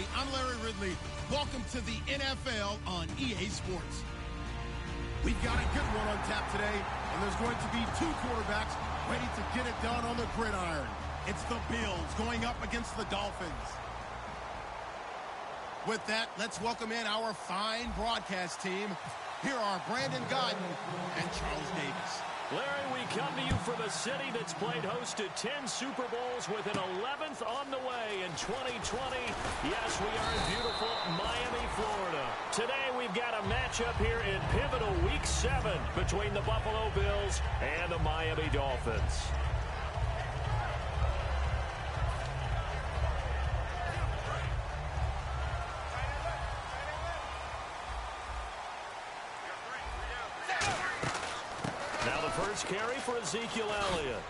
everybody. I'm Larry Ridley. Welcome to the NFL on EA Sports. We've got a good one on tap today, and there's going to be two quarterbacks ready to get it done on the gridiron. It's the Bills going up against the Dolphins. With that, let's welcome in our fine broadcast team. Here are Brandon Godden and Charles Davis. Larry, we come to you from a city that's played host to 10 Super Bowls with an 11th on the way in 2020. Yes, we are in beautiful Miami, Florida. Today, we've got a matchup here in pivotal Week 7 between the Buffalo Bills and the Miami Dolphins. First carry for Ezekiel Elliott.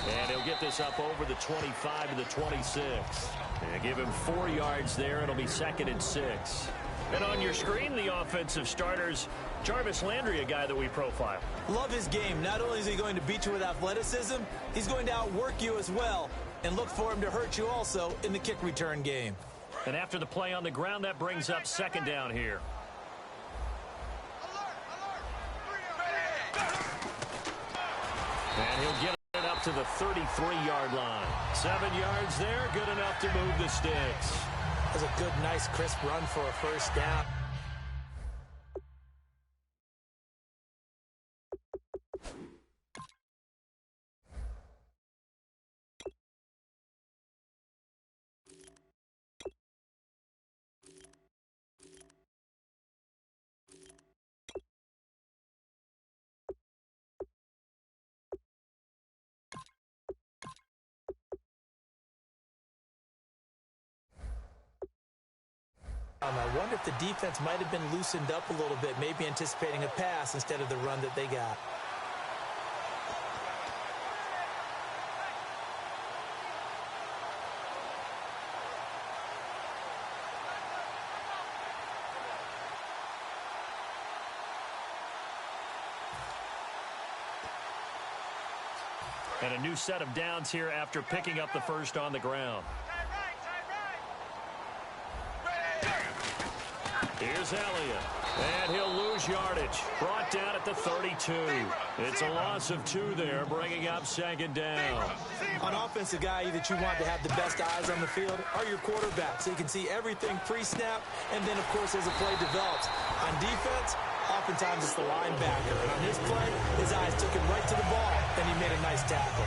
And he'll get this up over the 25 to the 26. And give him 4 yards there. It'll be 2nd and 6. And on your screen, the offensive starters, Jarvis Landry, a guy that we profile. Love his game. Not only is he going to beat you with athleticism, he's going to outwork you as well. And look for him to hurt you also in the kick return game. And after the play on the ground, that brings up 2nd down here. And he'll get it up to the 33-yard line. 7 yards there, good enough to move the sticks. That's a good, nice, crisp run for a first down. I wonder if the defense might have been loosened up a little bit, maybe anticipating a pass instead of the run that they got. And a new set of downs here after picking up the first on the ground. Here's Elliott, and he'll lose yardage. Brought down at the 32. It's a loss of 2 there, bringing up 2nd down. On offense, the guy that you want to have the best eyes on the field are your quarterbacks, so you can see everything pre-snap, and then, of course, as the play develops. On defense, oftentimes it's the linebacker. And on his play, his eyes took him right to the ball, and he made a nice tackle.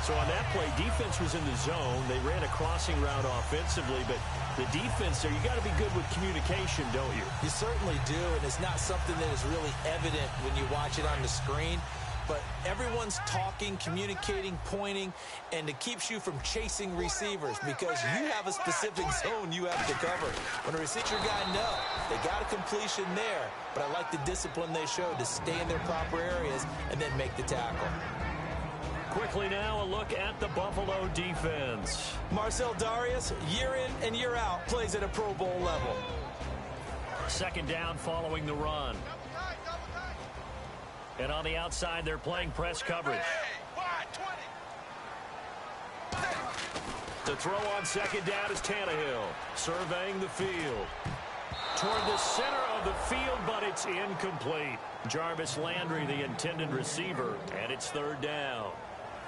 So on that play, defense was in the zone. They ran a crossing route offensively, but the defense there, you got to be good with communication, don't you? You certainly do, and it's not something that is really evident when you watch it on the screen. But everyone's talking, communicating, pointing, and it keeps you from chasing receivers because you have a specific zone you have to cover. When a receiver guy, no, they got a completion there, but I like the discipline they showed to stay in their proper areas and then make the tackle. Quickly now, a look at the Buffalo defense. Marcel Darius, year in and year out, plays at a Pro Bowl level. 2nd down following the run. And on the outside, they're playing press coverage. The throw on 2nd down is Tannehill, surveying the field. Toward the center of the field, but it's incomplete. Jarvis Landry, the intended receiver, and it's 3rd down.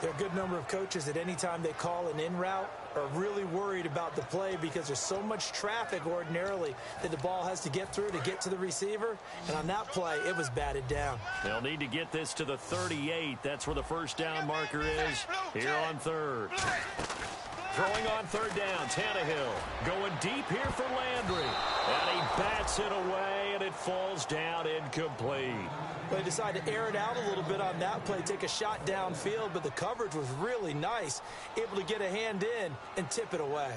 There are a good number of coaches at any time they call an in route are really worried about the play because there's so much traffic ordinarily that the ball has to get through to get to the receiver. And on that play, it was batted down. They'll need to get this to the 38. That's where the first down marker is here on 3rd. Throwing on 3rd down, Tannehill going deep here for Landry. And he bats it away, and it falls down incomplete. They decided to air it out a little bit on that play, take a shot downfield, but the coverage was really nice, able to get a hand in and tip it away.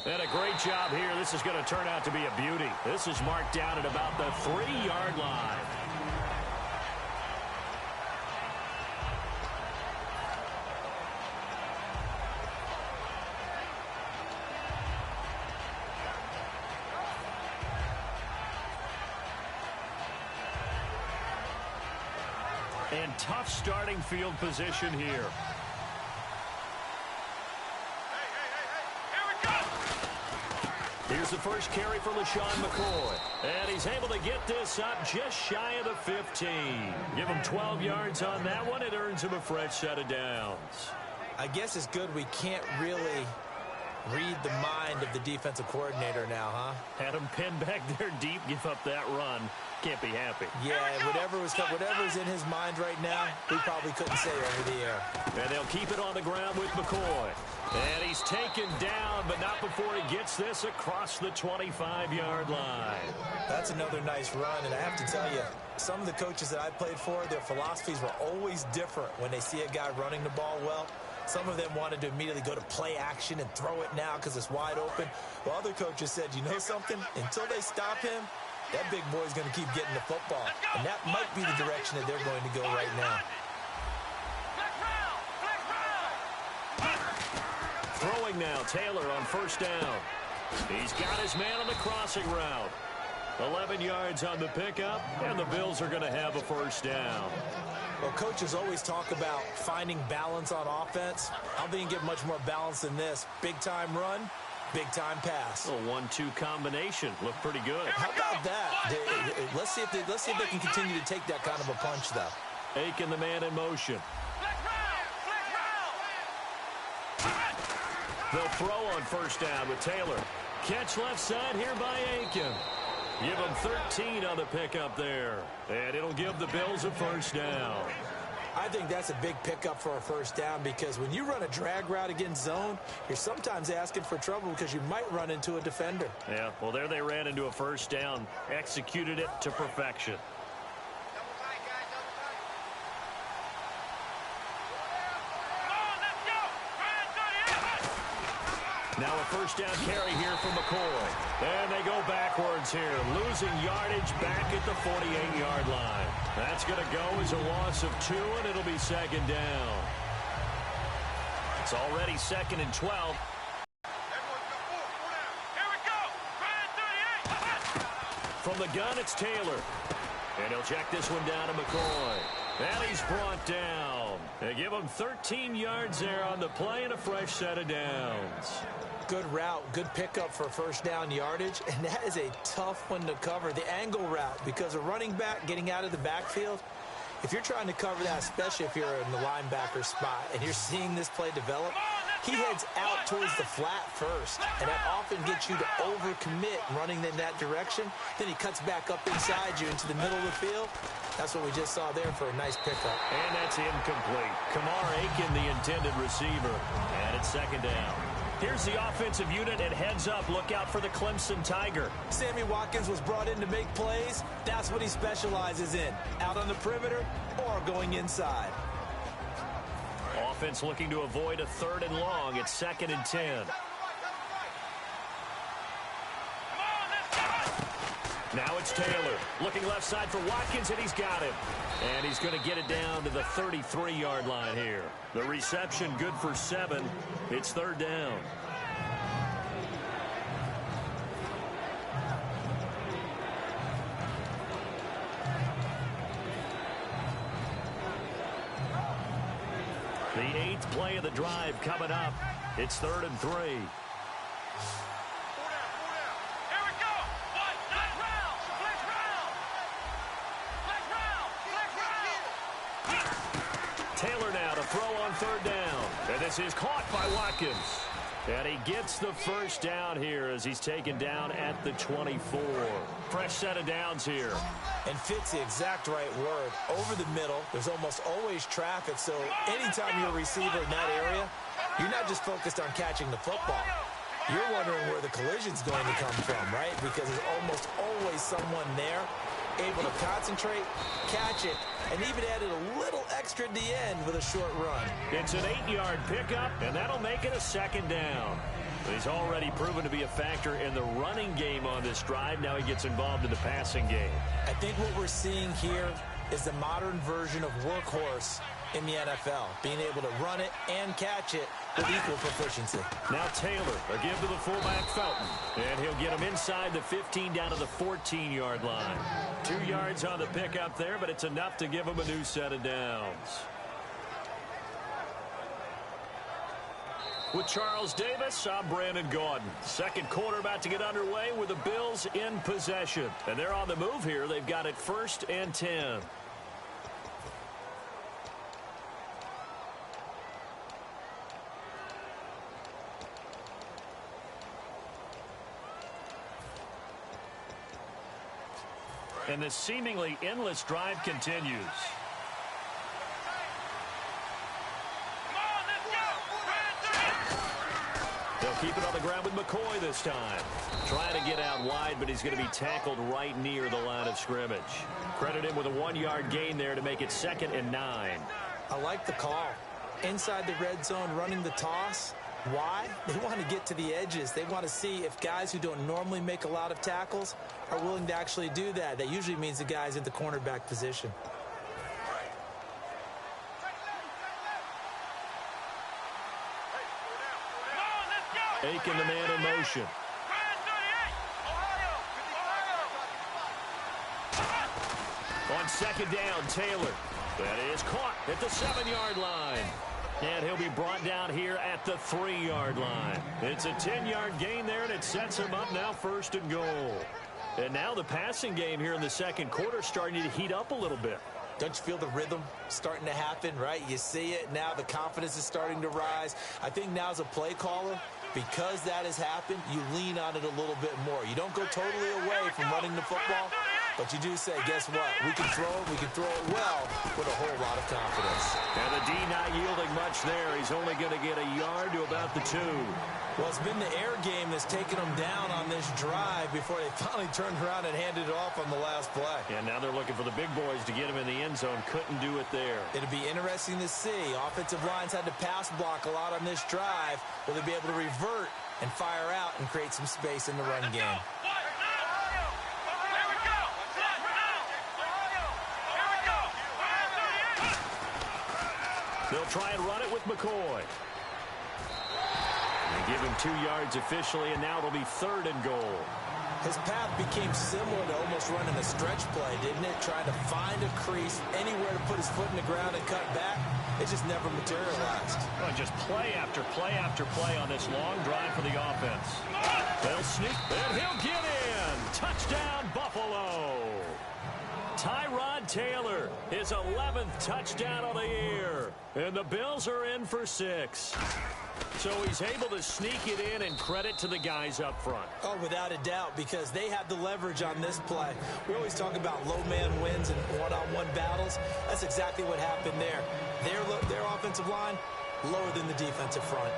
And a great job here. This is going to turn out to be a beauty. This is marked down at about the 3-yard line. And tough starting field position here. Here's the first carry for LaShawn McCoy. And he's able to get this up just shy of the 15. Give him 12 yards on that one. It earns him a fresh set of downs. I guess it's good we can't really read the mind of the defensive coordinator now, huh? Had him pinned back there deep, give up that run. Can't be happy. Yeah, whatever's in his mind right now, we probably couldn't say over the air. And they'll keep it on the ground with McCoy. And he's taken down, but not before he gets this across the 25-yard line. That's another nice run, and I have to tell you, some of the coaches that I played for, their philosophies were always different when they see a guy running the ball well. Some of them wanted to immediately go to play action and throw it now because it's wide open. While other coaches said, you know something? Until they stop him, that big boy's going to keep getting the football. And that might be the direction that they're going to go right now. Throwing now, Taylor on first down. He's got his man on the crossing route. 11 yards on the pickup, and the Bills are going to have a first down. Well, coaches always talk about finding balance on offense. I don't think you can get much more balance than this. Big-time run, big-time pass. A 1-2 combination. Looked pretty good. How about that? Let's see if they can continue to take that kind of a punch, though. Aiken, the man in motion. They'll throw on first down with Taylor. Catch left side here by Aiken. Give him 13 on the pickup there. And it'll give the Bills a first down. I think that's a big pickup for a first down because when you run a drag route against zone, you're sometimes asking for trouble because you might run into a defender. Yeah, well, there they ran into a first down. Executed it to perfection. Now a first down carry here from McCoy. And they go backwards here, losing yardage back at the 48-yard line. That's going to go as a loss of 2, and it'll be second down. It's already second and 12. From the gun, it's Taylor. And he'll check this one down to McCoy. And he's brought down. They give him 13 yards there on the play and a fresh set of downs. Good route, good pickup for first down yardage, and that is a tough one to cover. The angle route, because a running back getting out of the backfield, if you're trying to cover that, especially if you're in the linebacker spot and you're seeing this play develop, he heads out towards the flat first, and that often gets you to overcommit running in that direction. Then he cuts back up inside you into the middle of the field. That's what we just saw there for a nice pickup. And that's incomplete. Kamar Aiken, the intended receiver. And it's second down. Here's the offensive unit and heads up. Look out for the Clemson Tiger. Sammy Watkins was brought in to make plays. That's what he specializes in. Out on the perimeter or going inside. Offense looking to avoid a 3rd and long. It's 2nd and 10. Now it's Taylor. Looking left side for Watkins, and he's got him. And he's going to get it down to the 33-yard line here. The reception good for 7. It's 3rd down. The 8th play of the drive coming up. It's 3rd and 3. Taylor now to throw on 3rd down. And this is caught by Watkins. And he gets the first down here as he's taken down at the 24. Fresh set of downs here. And fits the exact right word. Over the middle, there's almost always traffic. So anytime you're a receiver in that area, you're not just focused on catching the football. You're wondering where the collision's going to come from, right? Because there's almost always someone there able to concentrate, catch it, and even added a little extra at the end with a short run. It's an 8-yard pickup, and that'll make it a 2nd down. He's already proven to be a factor in the running game on this drive. Now he gets involved in the passing game. I think what we're seeing here is the modern version of workhorse in the NFL, being able to run it and catch it with equal proficiency. Now Taylor, a give to the fullback Felton, and he'll get him inside the 15 down to the 14-yard line. 2 yards on the pickup there, but it's enough to give him a new set of downs. With Charles Davis, I'm Brandon Gaudin. Second quarter about to get underway with the Bills in possession. And they're on the move here. They've got it 1st and 10. And the seemingly endless drive continues. They'll keep it on the ground with McCoy this time. Trying to get out wide, but he's going to be tackled right near the line of scrimmage. Credit him with a 1-yard gain there to make it 2nd and 9. I like the call. Inside the red zone, running the toss. Why? They want to get to the edges. They want to see if guys who don't normally make a lot of tackles are willing to actually do that. That usually means the guys in the cornerback position. Aiken, the man in motion. On 2nd down, Taylor. That is caught at the 7-yard line. And he'll be brought down here at the 3-yard line. It's a 10-yard gain there, and it sets him up now 1st and goal. And now the passing game here in the second quarter starting to heat up a little bit. Don't you feel the rhythm starting to happen, right? You see it now. The confidence is starting to rise. I think now as a play caller, because that has happened, you lean on it a little bit more. You don't go totally away from running the football, but you do say, guess what? We can throw it well with a whole lot of confidence. And the D not yielding much there. He's only going to get a yard to about the 2. Well, it's been the air game that's taken them down on this drive before they finally turned around and handed it off on the last play. And now they're looking for the big boys to get him in the end zone. Couldn't do it there. It'll be interesting to see. Offensive lines had to pass block a lot on this drive. Will they be able to revert and fire out and create some space in the run game? They'll try and run it with McCoy. They give him 2 yards officially, and now it'll be 3rd and goal. His path became similar to almost running a stretch play, didn't it? Trying to find a crease, anywhere to put his foot in the ground and cut back. It just never materialized. Well, just play after play after play on this long drive for the offense. They'll sneak, and he'll get in. Touchdown, Buffalo. Tyrod Taylor, his 11th touchdown of the year. And the Bills are in for 6. So he's able to sneak it in, and credit to the guys up front. Oh, without a doubt, because they have the leverage on this play. We always talk about low man wins and one-on-one battles. That's exactly what happened there. Their offensive line, lower than the defensive front.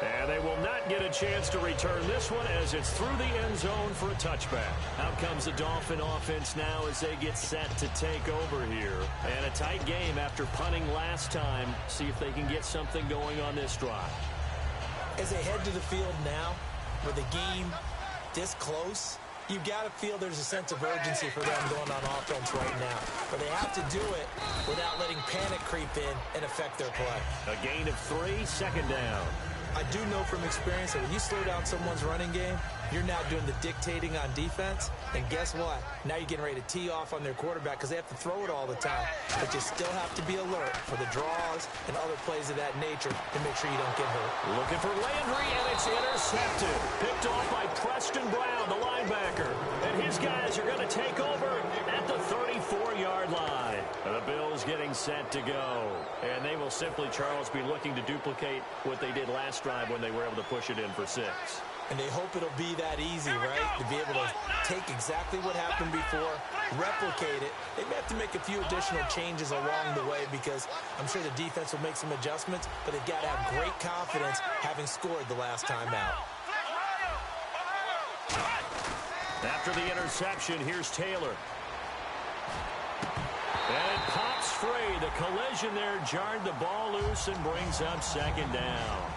And they will not get a chance to return this one as it's through the end zone for a touchback. Out comes the Dolphin offense now as they get set to take over here. And a tight game after punting last time. See if they can get something going on this drive. As they head to the field now, with the game this close, you've got to feel there's a sense of urgency for them going on offense right now. But they have to do it without letting panic creep in and affect their play. A gain of 3, 2nd down. I do know from experience that when you slow down someone's running game, you're now doing the dictating on defense. And guess what? Now you're getting ready to tee off on their quarterback because they have to throw it all the time. But you still have to be alert for the draws and other plays of that nature to make sure you don't get hurt. Looking for Landry, and it's intercepted. Picked off by Preston Brown, the linebacker. And his guys are going to take over at the 34-yard line. And the Bills getting set to go. And they will simply, Charles, be looking to duplicate what they did last drive when they were able to push it in for 6. And they hope it'll be that easy, right? To be able to take exactly what happened before, replicate it. They may have to make a few additional changes along the way because I'm sure the defense will make some adjustments, but they've got to have great confidence having scored the last time out. After the interception, here's Taylor. And it pops free. The collision there jarred the ball loose and brings up 2nd down.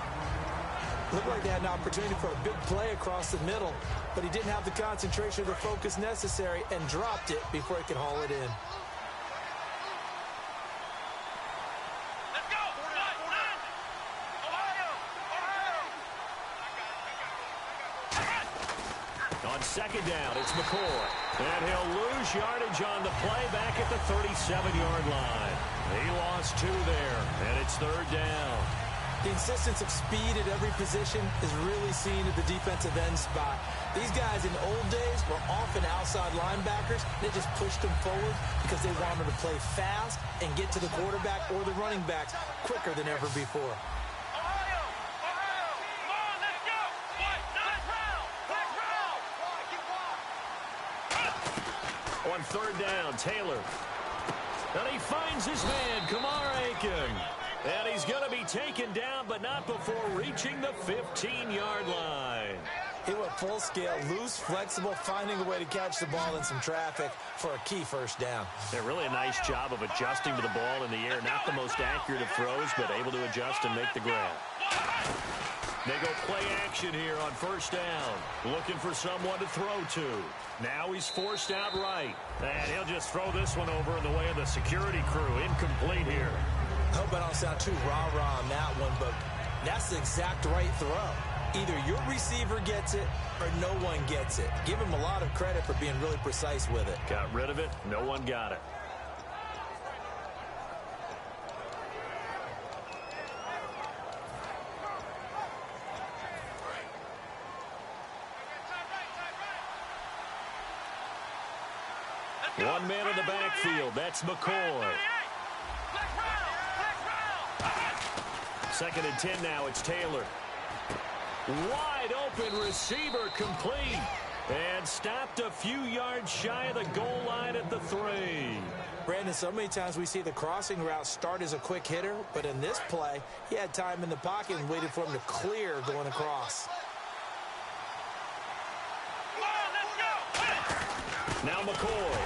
Looked like they had an opportunity for a big play across the middle, but he didn't have the concentration or the focus necessary and dropped it before he could haul it in. On second down, it's McCoy. And he'll lose yardage on the play back at the 37-yard line. He lost 2 there, and it's third down. The insistence of speed at every position is really seen at the defensive end spot. These guys in the old days were often outside linebackers. They just pushed them forward because they wanted to play fast and get to the quarterback or the running backs quicker than ever before. On third down, Taylor. And he finds his man, Kamar Aiken. And he's going to be taken down, but not before reaching the 15-yard line. He went full scale, loose, flexible, finding a way to catch the ball in some traffic for a key first down. Yeah, really a nice job of adjusting to the ball in the air. Not the most accurate of throws, but able to adjust and make the grab. They go play action here on first down. Looking for someone to throw to. Now he's forced out right. And he'll just throw this one over in the way of the security crew. Incomplete here. I hope I don't sound too rah-rah on that one, but that's the exact right throw. Either your receiver gets it or no one gets it. Give him a lot of credit for being really precise with it. Got rid of it. No one got it. One man in the backfield. That's McCoy. Second and 10 now. It's Taylor. Wide open receiver complete. And stopped a few yards shy of the goal line at the 3. Brandon, so many times we see the crossing route start as a quick hitter, but in this play, he had time in the pocket and waited for him to clear going across. Now McCoy.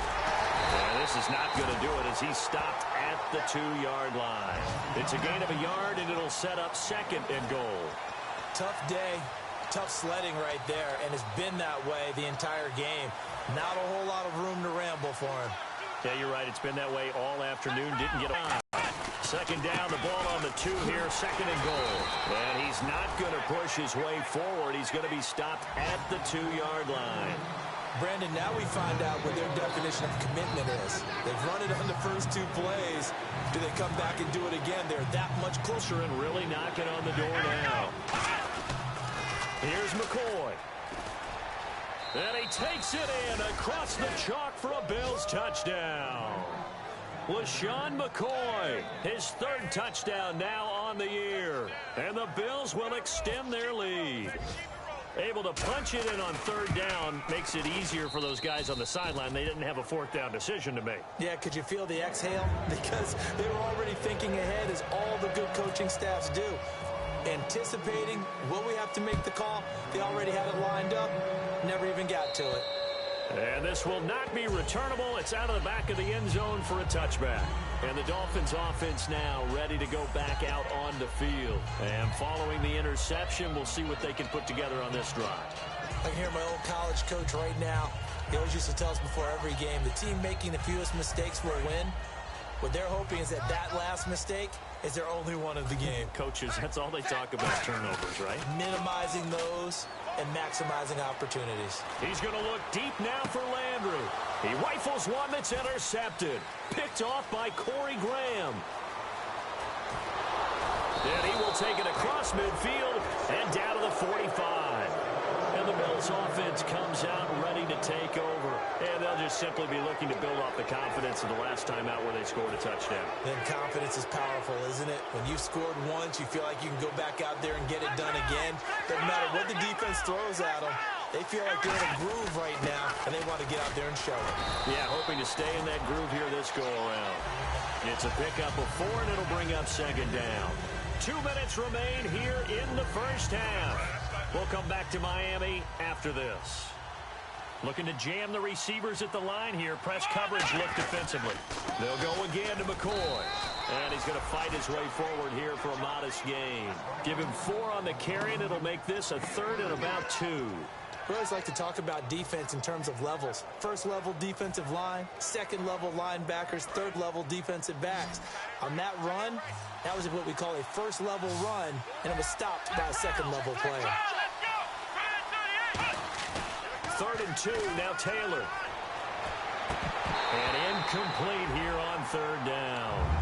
And this is not going to do it as he's stopped at the 2-yard line. It's a gain of a yard, and it'll set up second and goal. Tough day, tough sledding right there, and it's been that way the entire game. Not a whole lot of room to ramble for him. Yeah, you're right. It's been that way all afternoon. Didn't get on. Second down, the ball on the 2 here, second and goal. And he's not going to push his way forward. He's going to be stopped at the 2-yard line. Brandon, now we find out what their definition of commitment is. They've run it on the first 2 plays. Do they come back and do it again? They're that much closer and really knocking on the door now. Here's McCoy. And he takes it in across the chalk for a Bills touchdown. LaShawn McCoy, his 3rd touchdown now on the year. And the Bills will extend their lead. Able to punch it in on 3rd down makes it easier for those guys on the sideline. They didn't have a 4th down decision to make. Yeah, could you feel the exhale? Because they were already thinking ahead, as all the good coaching staffs do. Anticipating, will we have to make the call? They already had it lined up, never even got to it. And this will not be returnable. It's out of the back of the end zone for a touchback. And the Dolphins offense now ready to go back out on the field. And following the interception, we'll see what they can put together on this drive. I can hear my old college coach right now. He always used to tell us before every game, the team making the fewest mistakes will win. What they're hoping is that last mistake is their only one of the game. Coaches, that's all they talk about, turnovers, right? Minimizing those and maximizing opportunities. He's going to look deep now for Landry. He rifles one that's intercepted. Picked off by Corey Graham. And he will take it across midfield and down to the 45. And the Bills offense comes out ready to take over. And they'll just simply be looking to build off the confidence of the last time out where they scored a touchdown. Then confidence is powerful, isn't it? When you've scored once, you feel like you can go back out there and get it done again. Doesn't matter what the defense throws at them. They feel like they're in a groove right now, and they want to get out there and show it. Yeah, hoping to stay in that groove here this go-around. It's a pickup of 4, and it'll bring up second down. 2 minutes remain here in the first half. We'll come back to Miami after this. Looking to jam the receivers at the line here. Press coverage look defensively. They'll go again to McCoy. And he's going to fight his way forward here for a modest gain. Give him 4 on the carry, and it'll make this a 3rd and about 2. We always like to talk about defense in terms of levels. First level defensive line, second level linebackers, third level defensive backs. On that run, that was what we call a first level run, and it was stopped by a second level player. 3rd and 2. Now Taylor. And incomplete here on 3rd down.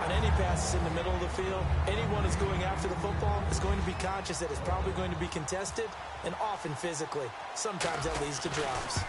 On any passes in the middle of the field, anyone who's going after the football is going to be conscious that it's probably going to be contested, and often physically. Sometimes that leads to drops.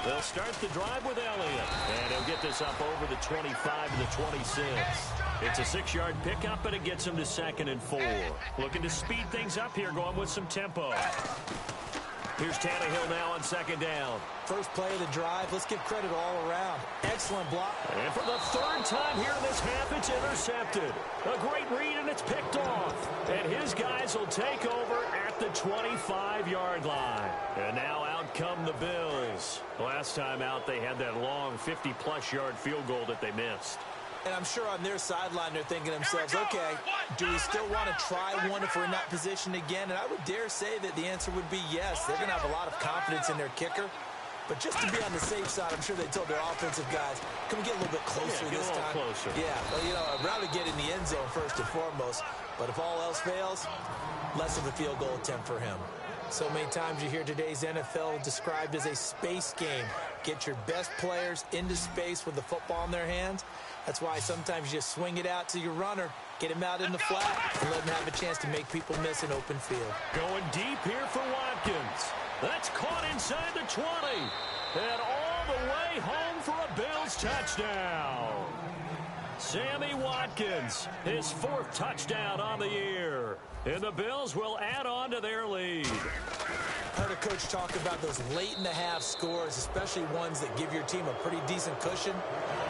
They'll start the drive with Elliott. And he'll get this up over the 25 to the 26. It's a 6-yard pickup, and it gets him to 2nd and 4. Looking to speed things up here, going with some tempo. Here's Tannehill now on 2nd down. First play of the drive. Let's give credit all around. Excellent block. And for the 3rd time here in this half, it's intercepted. A great read, and it's picked off. And his guys will take over at the 25-yard line. And now out come the Bills. Last time out, they had that long 50-plus yard field goal that they missed. And I'm sure on their sideline they're thinking to themselves, okay, do we still want to try one if we're in that position again? And I would dare say that the answer would be yes. They're going to have a lot of confidence in their kicker. But just to be on the safe side, I'm sure they told their offensive guys, can we get a little bit closer this time? Closer. Yeah, well, you know, I'd rather get in the end zone first and foremost. But if all else fails, less of a field goal attempt for him. So many times you hear today's NFL described as a space game. Get your best players into space with the football in their hands. That's why sometimes you just swing it out to your runner, get him out in the flat, and let him have a chance to make people miss an open field. Going deep here for Watkins. That's caught inside the 20. And all the way home for a Bills touchdown. Sammy Watkins, his 4th touchdown on the year. And the Bills will add on to their lead. Heard a coach talk about those late-in-the-half scores, especially ones that give your team a pretty decent cushion.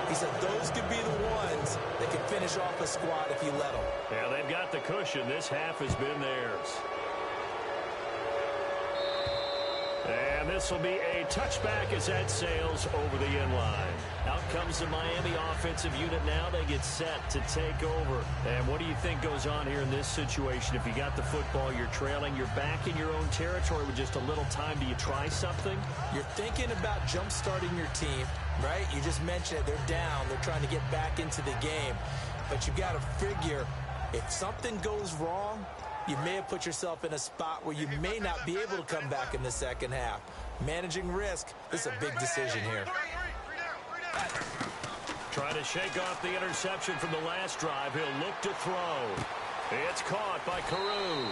He said those could be the ones that can finish off a squad if you let them. Yeah, they've got the cushion. This half has been theirs. And this will be a touchback as that sails over the end line. Out comes the Miami offensive unit now. They get set to take over. And what do you think goes on here in this situation? If you got the football, you're trailing, you're back in your own territory with just a little time. Do you try something? You're thinking about jump-starting your team, right? You just mentioned it. They're down. They're trying to get back into the game. But you've got to figure if something goes wrong, you may have put yourself in a spot where you may not be able to come back in the second half. Managing risk, this is a big decision here. Trying to shake off the interception from the last drive. He'll look to throw. It's caught by Carew.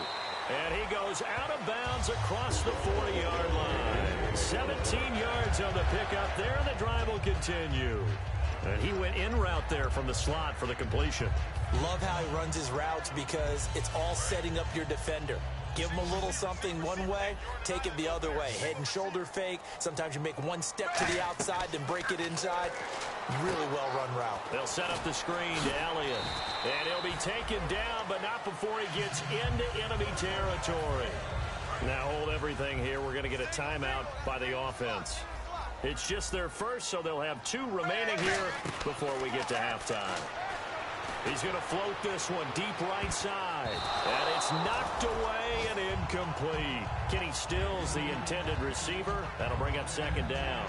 And he goes out of bounds across the 40-yard line. 17 yards on the pickup there, and the drive will continue. And he went in route there from the slot for the completion. Love how he runs his routes because it's all setting up your defender. Give him a little something one way, take it the other way. Head and shoulder fake. Sometimes you make one step to the outside, then break it inside. Really well-run route. They'll set up the screen to Elliott. And he'll be taken down, but not before he gets into enemy territory. Now hold everything here. We're going to get a timeout by the offense. It's just their first, so they'll have 2 remaining here before we get to halftime. He's going to float this one deep right side. And it's knocked away and incomplete. Kenny Stills, the intended receiver. That'll bring up 2nd down.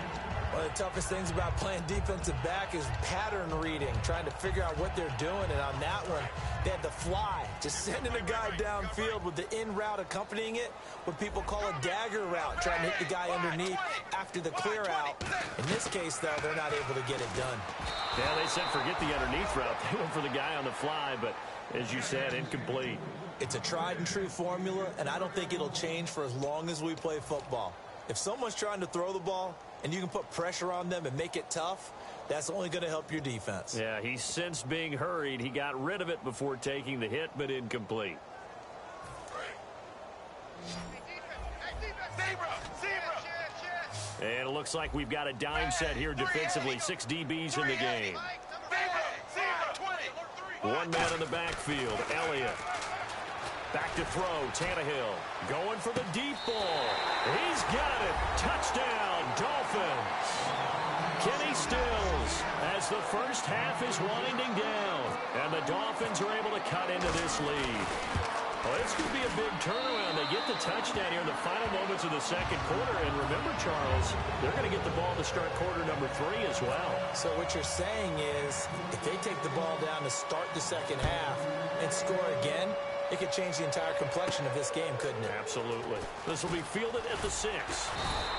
One of the toughest things about playing defensive back is pattern reading, trying to figure out what they're doing. And on that one, they had the fly, just sending a guy downfield with the in route accompanying it, what people call a dagger route, trying to hit the guy underneath after the clear out. In this case, though, they're not able to get it done. Yeah, they said forget the underneath route. They went for the guy on the fly, but as you said, incomplete. It's a tried and true formula, and I don't think it'll change for as long as we play football. If someone's trying to throw the ball and you can put pressure on them and make it tough, that's only going to help your defense. Yeah, he sensed being hurried. He got rid of it before taking the hit, but incomplete. And it looks like we've got a dime set here defensively. 6 DBs in the game. 1 man in the backfield. Elliott. Back to throw. Tannehill going for the deep ball. He's got it. Touchdown, Dolphins. Kenny Stills as the first half is winding down. And the Dolphins are able to cut into this lead. Well, it's going to be a big turnaround. They get the touchdown here in the final moments of the second quarter. And remember, Charles, they're going to get the ball to start quarter number 3 as well. So what you're saying is if they take the ball down to start the second half and score again, it could change the entire complexion of this game, couldn't it? Absolutely. This will be fielded at the 6.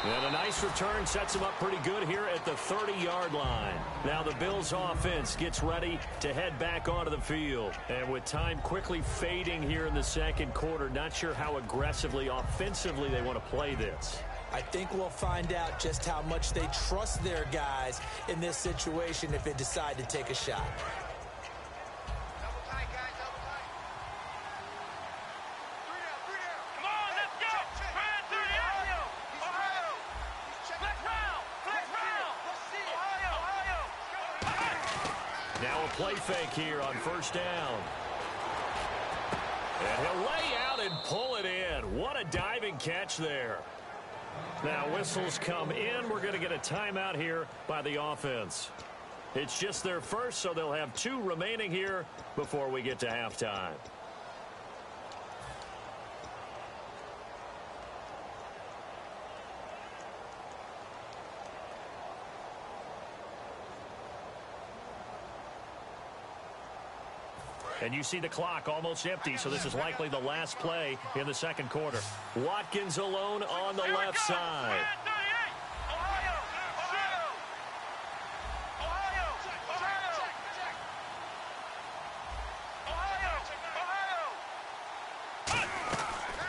And a nice return sets them up pretty good here at the 30-yard line. Now the Bills offense gets ready to head back onto the field. And with time quickly fading here in the second quarter, not sure how aggressively, offensively they want to play this. I think we'll find out just how much they trust their guys in this situation if they decide to take a shot. Now a play fake here on first down. And he'll lay out and pull it in. What a diving catch there. Now whistles come in. We're going to get a timeout here by the offense. It's just their first, so they'll have 2 remaining here before we get to halftime. And you see the clock almost empty, so this is likely the last play in the second quarter. Watkins alone on the left side.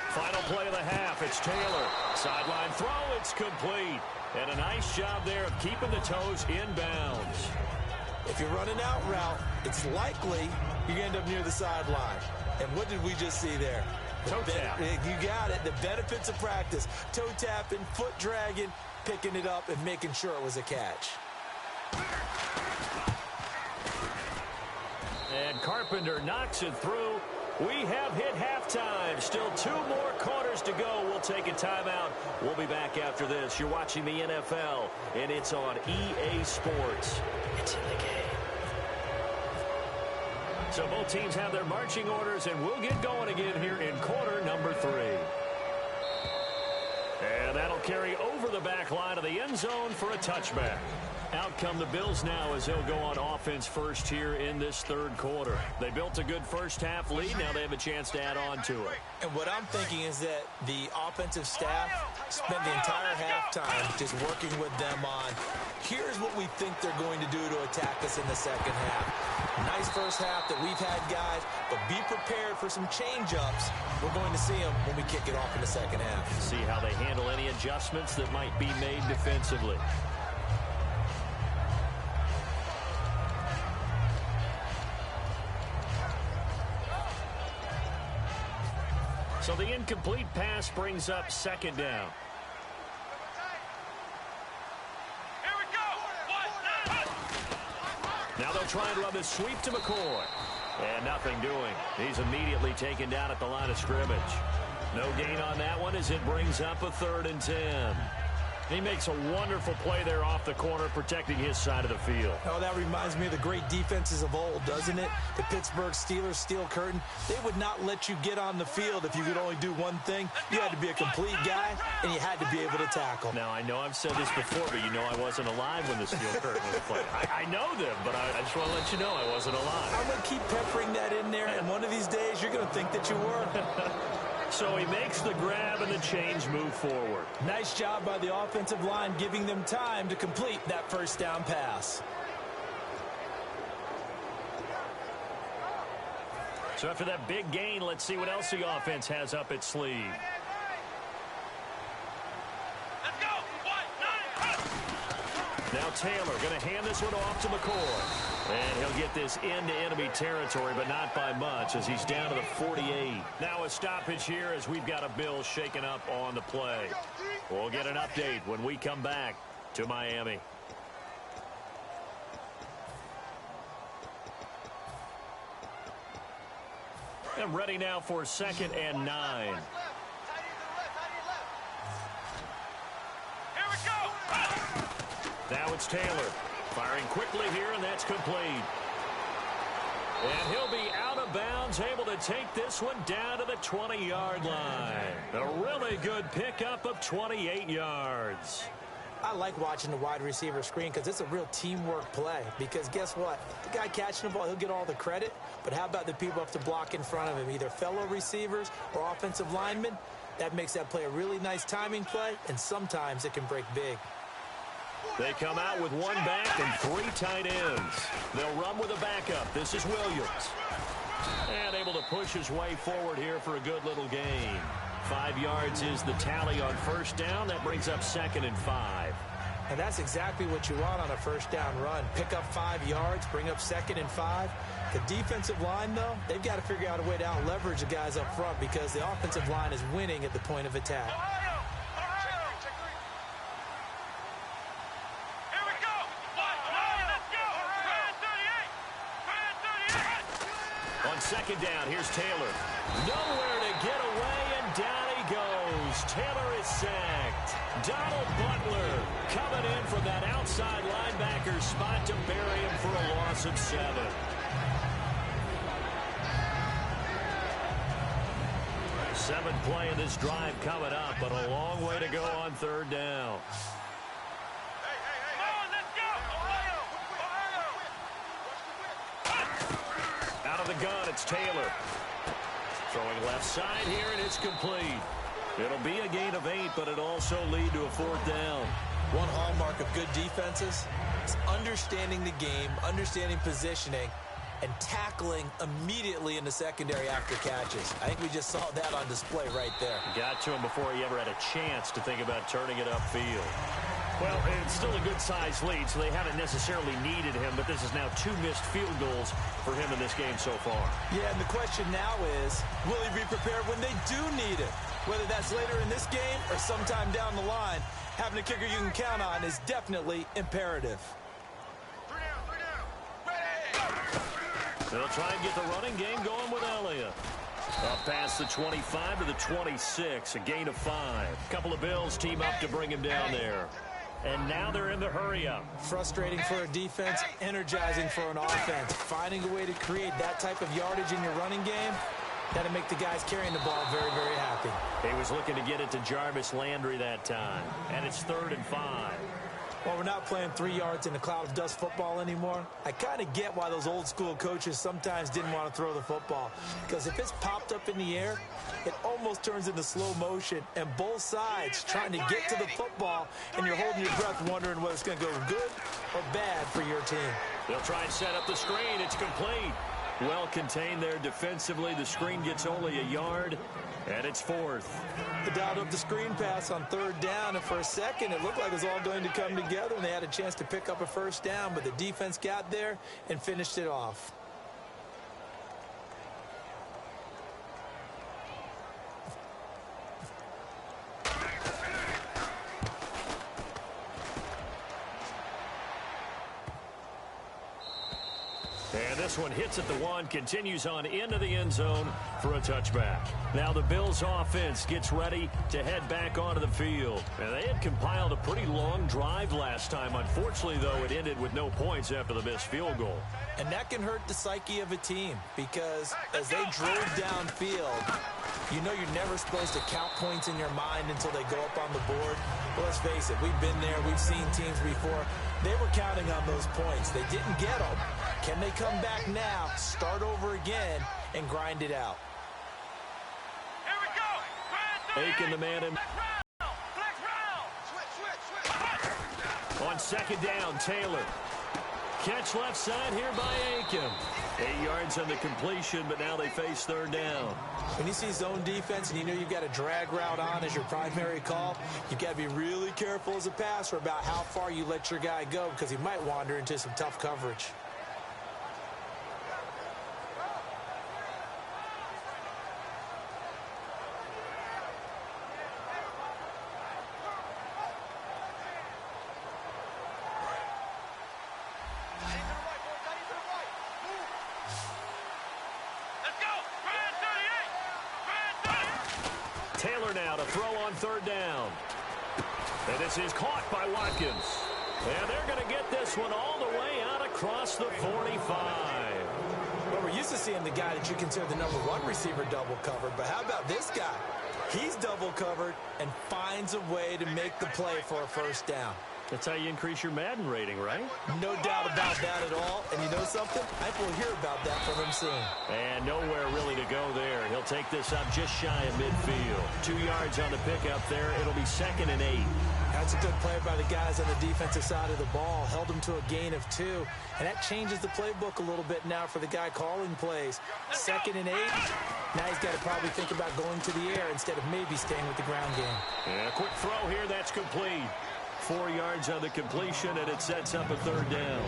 Final play of the half. It's Taylor. Sideline throw. It's complete. And a nice job there of keeping the toes in bounds. If you're running out route, it's likely you end up near the sideline. And what did we just see there? Toe tap. You got it. The benefits of practice. Toe tapping, foot dragging, picking it up, and making sure it was a catch. And Carpenter knocks it through. We have hit halftime. Still 2 more quarters to go. We'll take a timeout. We'll be back after this. You're watching the NFL, and it's on EA Sports. It's in the game. So both teams have their marching orders, and we'll get going again here in quarter number 3. And that'll carry over the back line of the end zone for a touchback. Out come the Bills now as they'll go on offense first here in this third quarter. They built a good first half lead. Now they have a chance to add on to it. And what I'm thinking is that the offensive staff spent the entire halftime just working with them on, here's what we think they're going to do to attack us in the second half. Nice first half that we've had, guys, but be prepared for some change-ups. We're going to see them when we kick it off in the second half. See how they handle any adjustments that might be made defensively. So the incomplete pass brings up second down. Here we go. Now they'll try and run this sweep to McCoy. And nothing doing. He's immediately taken down at the line of scrimmage. No gain on that one as it brings up a 3rd and 10. He makes a wonderful play there off the corner, protecting his side of the field. Oh, that reminds me of the great defenses of old, doesn't it? The Pittsburgh Steelers, Steel Curtain. They would not let you get on the field if you could only do one thing. You had to be a complete guy, and you had to be able to tackle. Now, I know I've said this before, but you know I wasn't alive when the Steel Curtain was played. I know them, but I just want to let you know I wasn't alive. I'm going to keep peppering that in there, and one of these days you're going to think that you were. So he makes the grab and the change move forward. Nice job by the offensive line giving them time to complete that first down pass. So after that big gain, let's see what else the offense has up its sleeve. Let's go. 1, 9, Now Taylor going to hand this one off to McCoy. And he'll get this into enemy territory, but not by much as he's down to the 48. Now a stoppage here as we've got a Bill shaken up on the play. We'll get an update when we come back to Miami. And ready now for 2nd and 9. Here we go. Now it's Taylor. Firing quickly here, and that's complete. And he'll be out of bounds, able to take this one down to the 20-yard line. A really good pickup of 28 yards. I like watching the wide receiver screen because it's a real teamwork play. Because guess what? The guy catching the ball, he'll get all the credit. But how about the people up to block in front of him, either fellow receivers or offensive linemen? That makes that play a really nice timing play, and sometimes it can break big. They come out with one back and 3 tight ends. They'll run with a backup. This is Williams. And able to push his way forward here for a good little gain. 5 yards is the tally on first down. That brings up 2nd and 5. And that's exactly what you want on a first down run. Pick up 5 yards, bring up 2nd and 5. The defensive line, though, they've got to figure out a way to out-leverage the guys up front because the offensive line is winning at the point of attack. On 2nd down, here's Taylor. Nowhere to get away, and down he goes. Taylor is sacked. Donald Butler coming in from that outside linebacker spot to bury him for a loss of 7. Seventh play in this drive coming up, but a long way to go on 3rd down. Out of the gun, it's Taylor. Throwing left side here, and it's complete. It'll be a gain of 8, but it'll also lead to a 4th down. One hallmark of good defenses is understanding the game, understanding positioning, and tackling immediately in the secondary after catches. I think we just saw that on display right there. Got to him before he ever had a chance to think about turning it upfield. Well, it's still a good-sized lead, so they haven't necessarily needed him, but this is now 2 missed field goals for him in this game so far. Yeah, and the question now is, will he be prepared when they do need him? Whether that's later in this game or sometime down the line, having a kicker you can count on is definitely imperative. They'll try and get the running game going with Elliott. Up past the 25 to the 26, a gain of 5. A couple of Bills team up to bring him down there. And now they're in the hurry-up. Frustrating for a defense, energizing for an offense. Finding a way to create that type of yardage in your running game, that'll make the guys carrying the ball very, very happy. He was looking to get it to Jarvis Landry that time. And it's 3rd and 5. Well, we're not playing 3 yards in a cloud of dust football anymore. I kind of get why those old school coaches sometimes didn't want to throw the football. Because if it's popped up in the air, it almost turns into slow motion. And both sides trying to get to the football, and you're holding your breath wondering whether it's going to go good or bad for your team. They'll try and set up the screen. It's complete. Well contained there defensively. The screen gets only a yard, and it's 4th. They dialed up the screen pass on 3rd down, and for a second it looked like it was all going to come together, and they had a chance to pick up a first down, but the defense got there and finished it off. And this one hits at the 1, continues on into the end zone for a touchback. Now the Bills offense gets ready to head back onto the field. And they had compiled a pretty long drive last time. Unfortunately, though, it ended with no points after the missed field goal. And that can hurt the psyche of a team because as they drove downfield, you know you're never supposed to count points in your mind until they go up on the board. But let's face it, we've been there. We've seen teams before. They were counting on those points. They didn't get them. Can they come back now, start over again, and grind it out? Here we go. Aiken the man in. On 2nd down, Taylor. Catch left side here by Aiken. 8 yards on the completion, but now they face 3rd down. When you see zone defense and you know you've got a drag route on as your primary call, you've got to be really careful as a passer about how far you let your guy go because he might wander into some tough coverage. Let's go. Taylor now to throw on third down. And this is caught by Watkins. And they're going to get this one all the way out across the 45. Well, we're used to seeing the guy that you consider the #1 receiver double covered, but how about this guy? He's double covered and finds a way to make the play for a first down. That's how you increase your Madden rating, right? No doubt about that at all. And you know something? I think we'll hear about that from him soon. And nowhere really to go there. He'll take this up just shy of midfield. 2 yards on the pickup there. It'll be 2nd and 8. That's a good play by the guys on the defensive side of the ball. Held them to a gain of 2. And that changes the playbook a little bit now for the guy calling plays. 2nd and 8. Now he's got to probably think about going to the air instead of maybe staying with the ground game. And a quick throw here. That's complete. 4 yards on the completion, and it sets up a third down.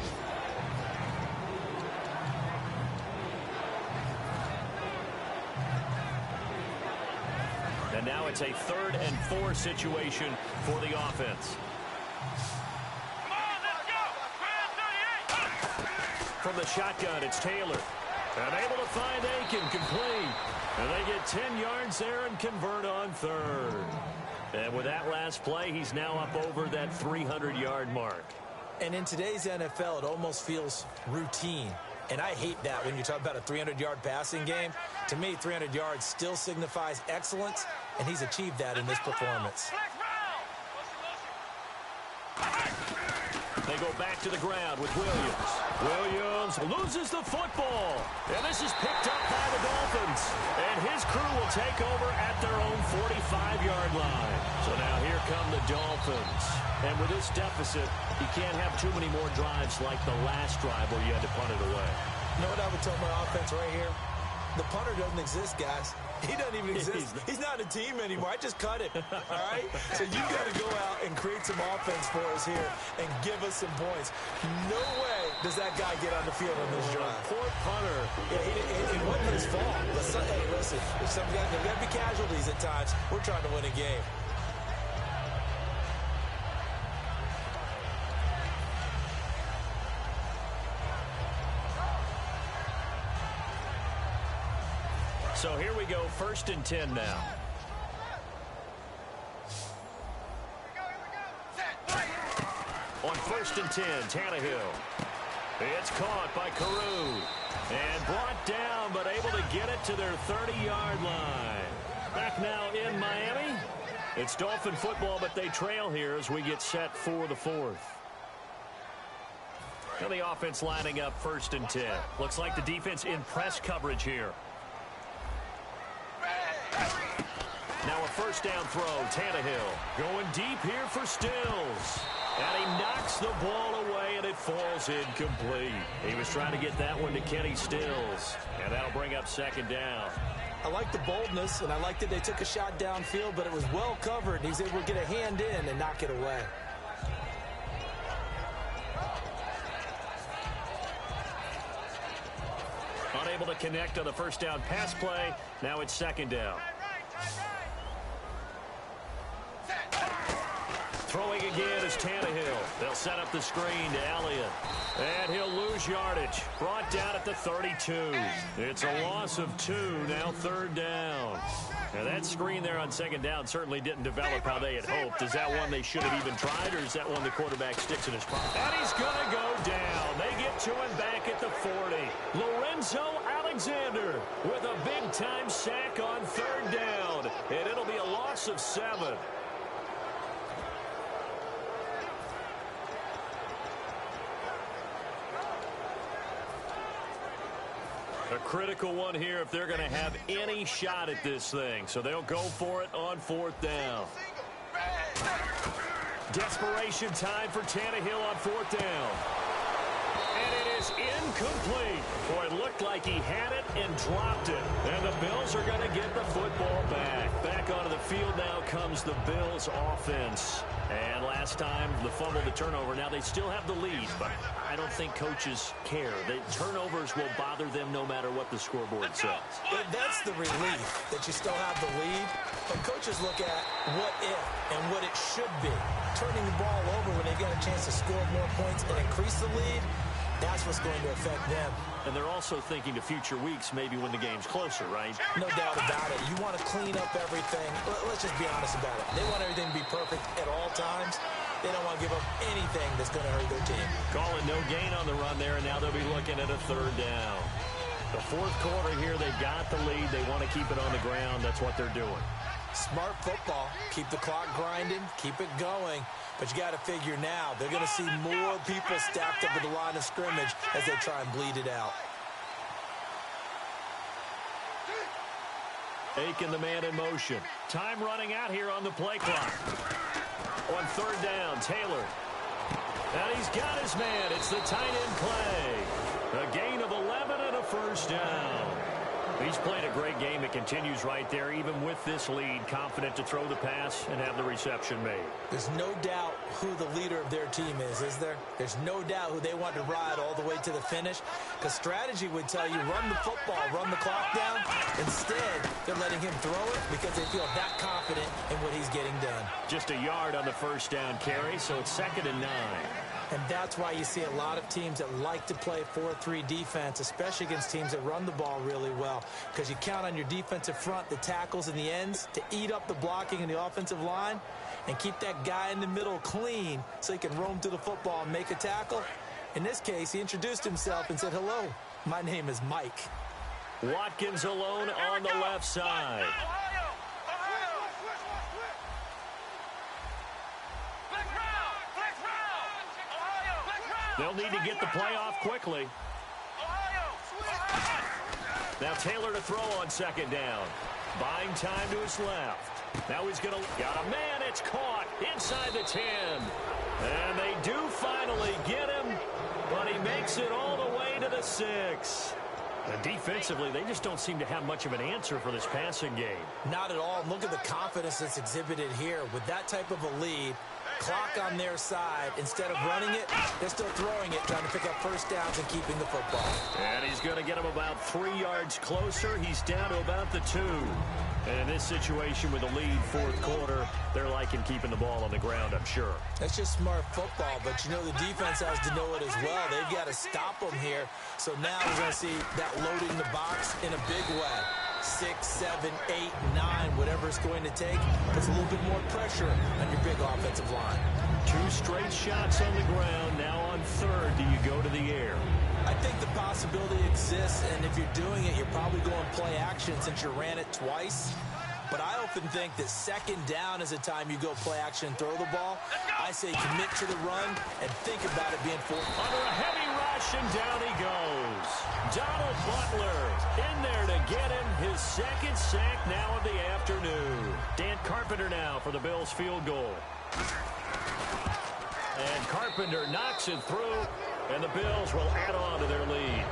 And now it's a 3rd and 4 situation for the offense. Come on, let's go. 38. From the shotgun, it's Taylor. And able to find Aiken, complete. And they get 10 yards there and convert on 3rd. And with that last play, he's now up over that 300-yard mark. And in today's NFL, it almost feels routine. And I hate that when you talk about a 300-yard passing game. To me, 300 yards still signifies excellence, and he's achieved that in this performance. They go back to the ground with Williams. Williams loses the football. And this is picked up by the Dolphins. And his crew will take over at their own 45-yard line. So now here come the Dolphins. And with this deficit, you can't have too many more drives like the last drive where you had to punt it away. You know what I would tell my offense right here? The punter doesn't exist, guys. He doesn't even exist. He's not a team anymore. I just cut it, all right? So you've got to go out and create some offense for us here and give us some points. No way does that guy get on the field on this drive. Poor punter. Yeah, it wasn't his fault. Hey, listen, there's got to be casualties at times. We're trying to win a game. So here we go, 1st and 10 now. On 1st and 10, Tannehill. It's caught by Carew. And brought down, but able to get it to their 30-yard line. Back now in Miami. It's Dolphin football, but they trail here as we get set for the 4th. Now the offense lining up 1st and 10. Looks like the defense in press coverage here. Now a 1st down throw, Tannehill going deep here for Stills. And he knocks the ball away, and it falls incomplete. He was trying to get that one to Kenny Stills. And that'll bring up 2nd down. I like the boldness, and I like that they took a shot downfield, but it was well covered. He was able to get a hand in and knock it away. Unable to connect on the 1st down pass play. Now it's 2nd down. Throwing again is Tannehill. They'll set up the screen to Elliott. And he'll lose yardage. Brought down at the 32. It's a loss of 2. Now 3rd down. Now that screen there on 2nd down certainly didn't develop how they had hoped. Is that one they should have even tried, or is that one the quarterback sticks in his pocket? And he's going to go down. They get to him back at the 40. Lorenzo Alexander with a big-time sack on 3rd down. And it'll be a loss of 7. A critical one here if they're going to have any shot at this thing. So they'll go for it on 4th down. Desperation time for Tannehill on 4th down. And it is incomplete. Boy, it looked like he had it and dropped it. And the Bills are going to get the football back. Back onto the field now comes the Bills offense. And last time, the fumble, the turnover. Now they still have the lead, but I don't think coaches care. The turnovers will bother them no matter what the scoreboard says. That's the relief that you still have the lead. But coaches look at what if and what it should be. Turning the ball over when they get a chance to score more points and increase the lead, That's what's going to affect them. And they're also thinking to future weeks, maybe when the game's closer, right? No doubt about it. You want to clean up everything. Let's just be honest about it. They want everything to be perfect at all times. They don't want to give up anything that's going to hurt their team. Call it no gain on the run there, and now they'll be looking at a third down. The fourth quarter here, they've got the lead. They want to keep it on the ground. That's what they're doing. Smart football. Keep the clock grinding. Keep it going. But you got to figure now, they're going to see more people stacked up at the line of scrimmage as they try and bleed it out. Aiken, the man in motion. Time running out here on the play clock. On third down, Taylor. And he's got his man. It's the tight end play. A gain of 11 and a first down. He's played a great game. It continues right there, even with this lead, confident to throw the pass and have the reception made. There's no doubt who the leader of their team is there? There's no doubt who they want to ride all the way to the finish. Because strategy would tell you, run the football, run the clock down. Instead, they're letting him throw it because they feel that confident in what he's getting done. Just a yard on the first down carry, so it's 2nd and 9. And that's why you see a lot of teams that like to play 4-3 defense, especially against teams that run the ball really well. Because you count on your defensive front, the tackles and the ends, to eat up the blocking in the offensive line and keep that guy in the middle clean so he can roam to the football and make a tackle. In this case, he introduced himself and said, "Hello, my name is Mike." Watkins alone on the left side. They'll need to get the play off quickly. Now Taylor to throw on 2nd down. Buying time to his left. Now he's going to... Got a man. It's caught inside the 10. And they do finally get him, but he makes it all the way to the 6. And defensively, they just don't seem to have much of an answer for this passing game. Not at all. Look at the confidence that's exhibited here. With that type of a lead, clock on their side, instead of running it, they're still throwing it, trying to pick up first downs and keeping the football. And he's going to get him about 3 yards closer. He's down to about the 2. And in this situation with a lead fourth quarter, they're liking keeping the ball on the ground, I'm sure. That's just smart football, but you know the defense has to know it as well. They've got to stop them here. So now we're going to see that loading the box in a big way. 6, 7, 8, 9, whatever it's going to take, puts a little bit more pressure on your big offensive line. 2 straight shots on the ground. Now on third, do you go to the air? I think the possibility exists, and if you're doing it, you're probably going play action since you ran it twice. But I often think that 2nd down is a time you go play action and throw the ball. I say commit to the run and think about it being forward. Under a heavy rush, and down he goes. Donald Butler in there to get him his 2nd sack now of the afternoon. Dan Carpenter now for the Bills field goal. And Carpenter knocks it through, and the Bills will add on to their lead.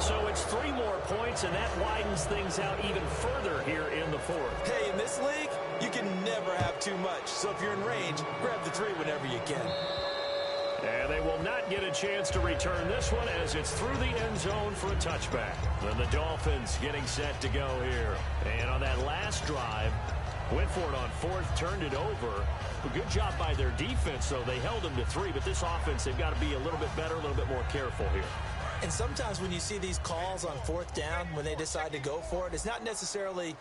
So it's 3 more points, and that widens things out even further here in the 4th. Hey, in this league, you can never have too much. So if you're in range, grab the 3 whenever you can. And they will not get a chance to return this one as it's through the end zone for a touchback. Then the Dolphins getting set to go here. And on that last drive, went for it on 4th, turned it over. A good job by their defense, though. They held them to 3, but this offense, they've got to be a little bit better, a little bit more careful here. And sometimes when you see these calls on 4th down, when they decide to go for it, it's not necessarily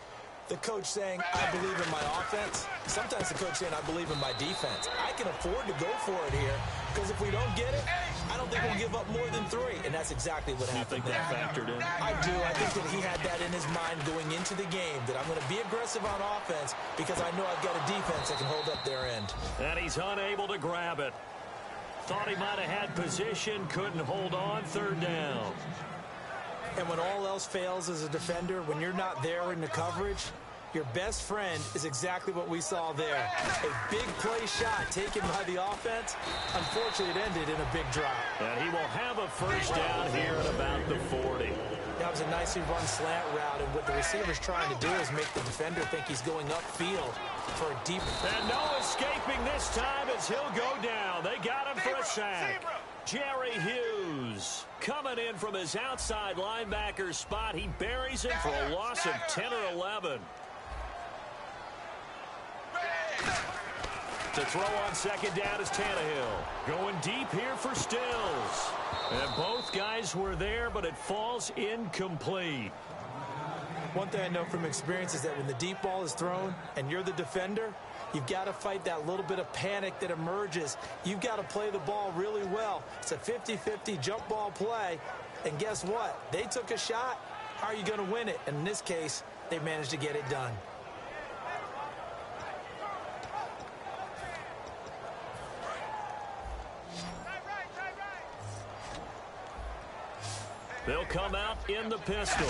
the coach saying, I believe in my offense. Sometimes the coach saying, I believe in my defense. I can afford to go for it here because if we don't get it, I don't think we'll give up more than 3. And that's exactly what happened. You think that factored in? I do. I think that he had that in his mind going into the game, that I'm going to be aggressive on offense because I know I've got a defense that can hold up their end. And he's unable to grab it. Thought he might have had position, couldn't hold on, 3rd down. And when all else fails as a defender, when you're not there in the coverage, your best friend is exactly what we saw there. A big play shot taken by the offense. Unfortunately, it ended in a big drop. And he will have a first down here at about the 40. That was a nicely run slant route, and what the receiver's trying to do is make the defender think he's going upfield for a deep... And no escaping this time as he'll go down. They got him for a sack. Jerry Hughes coming in from his outside linebacker spot. He buries him for a loss of 10 or 11. To throw on second down is Tannehill. Going deep here for Stills. And both guys were there, but it falls incomplete. One thing I know from experience is that when the deep ball is thrown and you're the defender, you've got to fight that little bit of panic that emerges. You've got to play the ball really well. It's a 50-50 jump ball play. And guess what? They took a shot. How are you going to win it? And in this case, they managed to get it done. They'll come out in the pistol.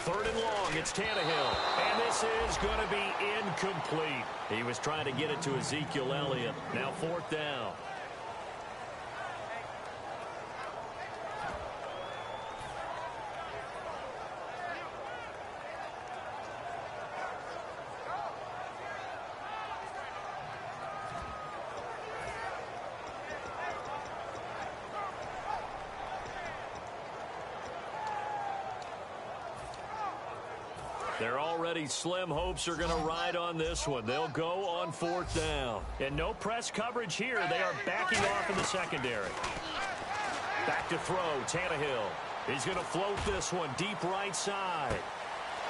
Third and long, it's Tannehill. And this is going to be incomplete. He was trying to get it to Ezekiel Elliott. Now fourth down. They're already slim hopes are going to ride on this one. They'll go on fourth down. And no press coverage here. They are backing off in the secondary. Back to throw, Tannehill. He's going to float this one deep right side.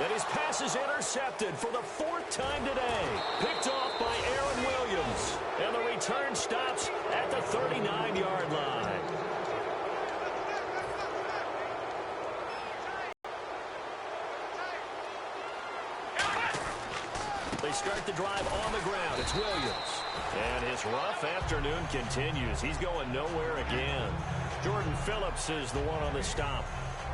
And his pass is intercepted for the fourth time today. Picked off by Aaron Williams. And the return stops at the 39-yard line. They start the drive on the ground. It's Williams. And his rough afternoon continues. He's going nowhere again. Jordan Phillips is the one on the stop.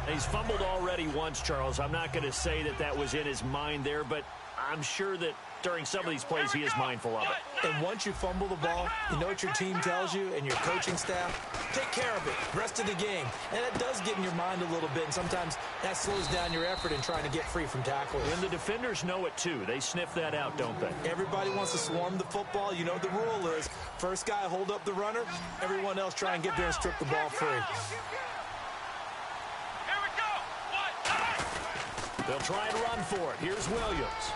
He's fumbled already once, Charles. I'm not going to say that that was in his mind there, but I'm sure that during some of these plays he is mindful of it. And once you fumble the ball, you know what your team tells you and your coaching staff? Take care of it. Rest of the game. And it does get in your mind a little bit, and sometimes that slows down your effort in trying to get free from tackles. And the defenders know it too. They sniff that out, don't they? Everybody wants to swarm the football. You know the rule is first guy hold up the runner, everyone else try and get there and strip the ball free. They'll try and run for it. Here's Williams.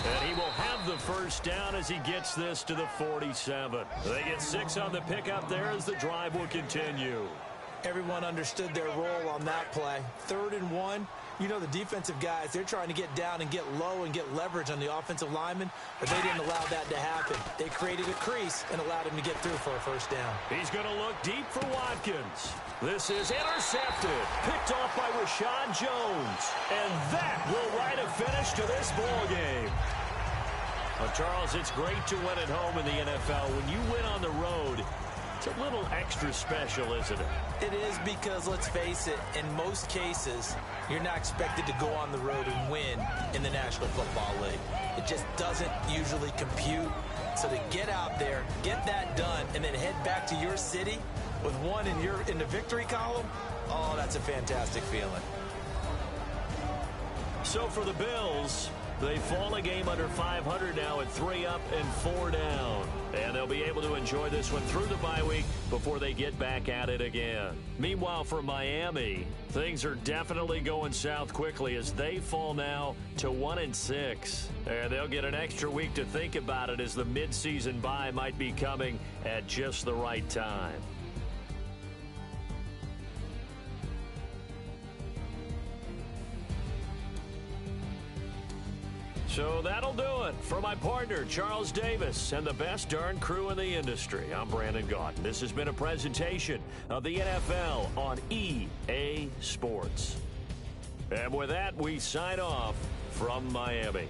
And he will have the first down as he gets this to the 47. They get 6 on the pickup there as the drive will continue. Everyone understood their role on that play. 3rd and 1. You know the defensive guys, they're trying to get down and get low and get leverage on the offensive lineman, but they didn't allow that to happen. They created a crease and allowed him to get through for a first down. He's going to look deep for Watkins. This is intercepted. Picked off by Rashad Jones. And that will write a finish to this ball game. Well, Charles, it's great to win at home in the NFL. When you win on the road, it's a little extra special, isn't it? It is because, let's face it, in most cases, you're not expected to go on the road and win in the National Football League. It just doesn't usually compute. So to get out there, get that done, and then head back to your city with one in the victory column, oh, that's a fantastic feeling. So for the Bills, they fall a game under 500 now at 3 up and 4 down. And they'll be able to enjoy this one through the bye week before they get back at it again. Meanwhile, for Miami, things are definitely going south quickly as they fall now to 1-6. And they'll get an extra week to think about it as the midseason bye might be coming at just the right time. So that'll do it. For my partner, Charles Davis, and the best darn crew in the industry, I'm Brandon Gaudin. This has been a presentation of the NFL on EA Sports. And with that, we sign off from Miami.